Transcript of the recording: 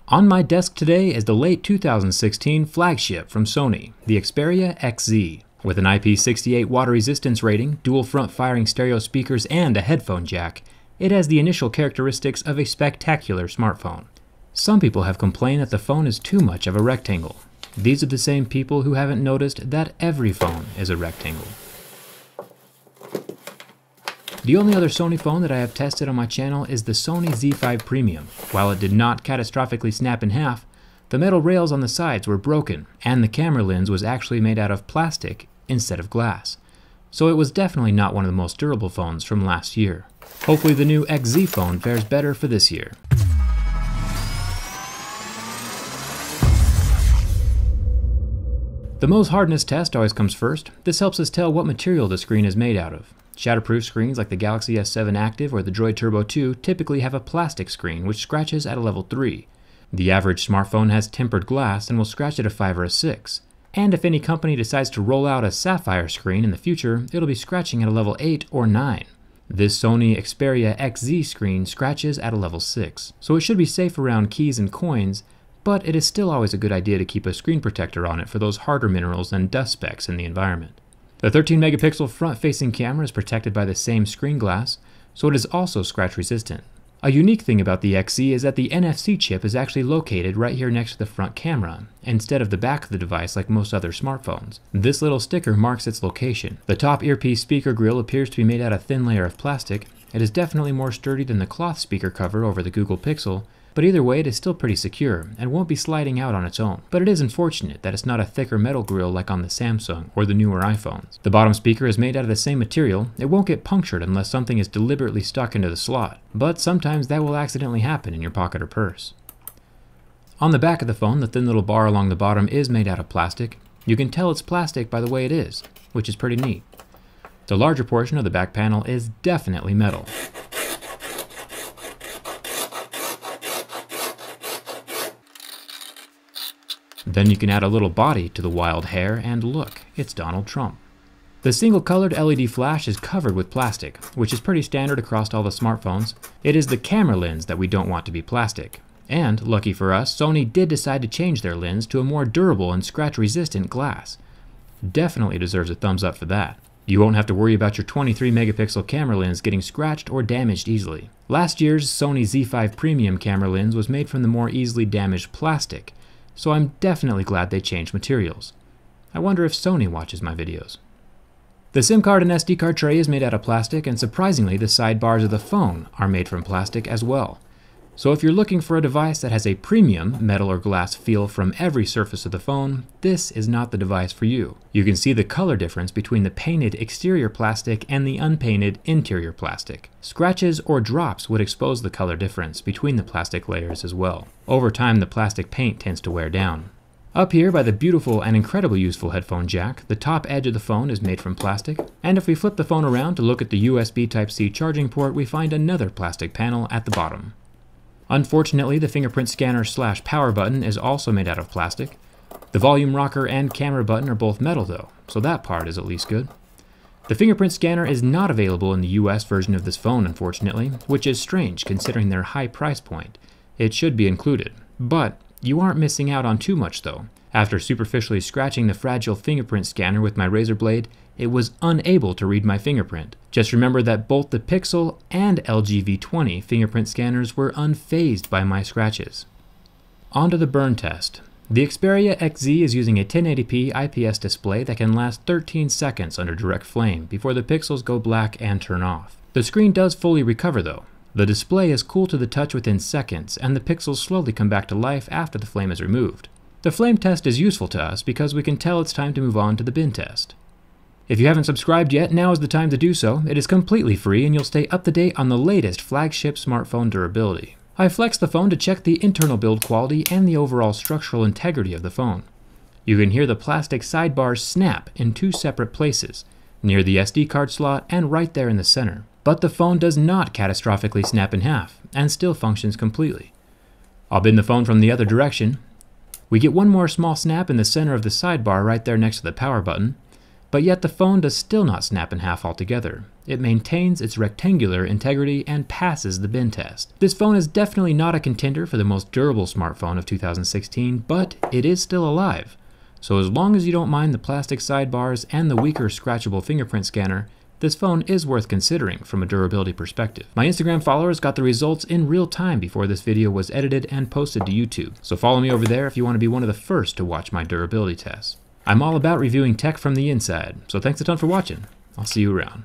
On my desk today is the late 2016 flagship from Sony, the Xperia XZ. With an IP68 water resistance rating, dual front firing stereo speakers, and a headphone jack, it has the initial characteristics of a spectacular smartphone. Some people have complained that the phone is too much of a rectangle. These are the same people who haven't noticed that every phone is a rectangle. The only other Sony phone that I have tested on my channel is the Sony Z5 Premium. While it did not catastrophically snap in half, the metal rails on the sides were broken, and the camera lens was actually made out of plastic instead of glass. So it was definitely not one of the most durable phones from last year. Hopefully the new XZ phone fares better for this year. The Mohs Hardness Test always comes first. This helps us tell what material the screen is made out of. Shatterproof screens like the Galaxy S7 Active or the Droid Turbo 2 typically have a plastic screen which scratches at a level 3. The average smartphone has tempered glass and will scratch at a 5 or a 6. And if any company decides to roll out a sapphire screen in the future, it'll be scratching at a level 8 or 9. This Sony Xperia XZ screen scratches at a level 6, so it should be safe around keys and coins, but it is still always a good idea to keep a screen protector on it for those harder minerals and dust specks in the environment. The 13 megapixel front-facing camera is protected by the same screen glass, so it is also scratch resistant. A unique thing about the XZ is that the NFC chip is actually located right here next to the front camera, instead of the back of the device like most other smartphones. This little sticker marks its location. The top earpiece speaker grill appears to be made out of a thin layer of plastic. It is definitely more sturdy than the cloth speaker cover over the Google Pixel, but either way it is still pretty secure and won't be sliding out on its own. But it is unfortunate that it's not a thicker metal grill like on the Samsung or the newer iPhones. The bottom speaker is made out of the same material. It won't get punctured unless something is deliberately stuck into the slot, but sometimes that will accidentally happen in your pocket or purse. On the back of the phone, the thin little bar along the bottom is made out of plastic. You can tell it's plastic by the way it is, which is pretty neat. The larger portion of the back panel is definitely metal. Then you can add a little body to the wild hair and look, it's Donald Trump. The single-colored LED flash is covered with plastic, which is pretty standard across all the smartphones. It is the camera lens that we don't want to be plastic. And, lucky for us, Sony did decide to change their lens to a more durable and scratch-resistant glass. Definitely deserves a thumbs up for that. You won't have to worry about your 23 megapixel camera lens getting scratched or damaged easily. Last year's Sony Z5 Premium camera lens was made from the more easily damaged plastic, so I'm definitely glad they changed materials. I wonder if Sony watches my videos. The SIM card and SD card tray is made out of plastic, and surprisingly the sidebars of the phone are made from plastic as well. So if you're looking for a device that has a premium metal or glass feel from every surface of the phone, this is not the device for you. You can see the color difference between the painted exterior plastic and the unpainted interior plastic. Scratches or drops would expose the color difference between the plastic layers as well. Over time, the plastic paint tends to wear down. Up here by the beautiful and incredibly useful headphone jack, the top edge of the phone is made from plastic, and if we flip the phone around to look at the USB Type-C charging port, we find another plastic panel at the bottom. Unfortunately, the Fingerprint Scanner / power button is also made out of plastic. The volume rocker and camera button are both metal though, so that part is at least good. The Fingerprint Scanner is not available in the US version of this phone, unfortunately, which is strange considering their high price point. It should be included, but you aren't missing out on too much though. After superficially scratching the fragile Fingerprint Scanner with my razor blade, it was unable to read my fingerprint. Just remember that both the Pixel and LG V20 fingerprint scanners were unfazed by my scratches. On to the burn test. The Xperia XZ is using a 1080p IPS display that can last 13 seconds under direct flame before the pixels go black and turn off. The screen does fully recover though. The display is cool to the touch within seconds, and the pixels slowly come back to life after the flame is removed. The flame test is useful to us because we can tell it's time to move on to the bin test. If you haven't subscribed yet, now is the time to do so. It is completely free and you'll stay up to date on the latest flagship smartphone durability. I flexed the phone to check the internal build quality and the overall structural integrity of the phone. You can hear the plastic sidebars snap in two separate places, near the SD card slot and right there in the center. But the phone does not catastrophically snap in half and still functions completely. I'll bend the phone from the other direction. We get one more small snap in the center of the sidebar right there next to the power button. But yet the phone does still not snap in half altogether. It maintains its rectangular integrity and passes the bin test. This phone is definitely not a contender for the most durable smartphone of 2016, but it is still alive. So as long as you don't mind the plastic sidebars and the weaker scratchable fingerprint scanner, this phone is worth considering from a durability perspective. My Instagram followers got the results in real time before this video was edited and posted to YouTube, so follow me over there if you want to be one of the first to watch my durability tests. I'm all about reviewing tech from the inside, so thanks a ton for watching. I'll see you around.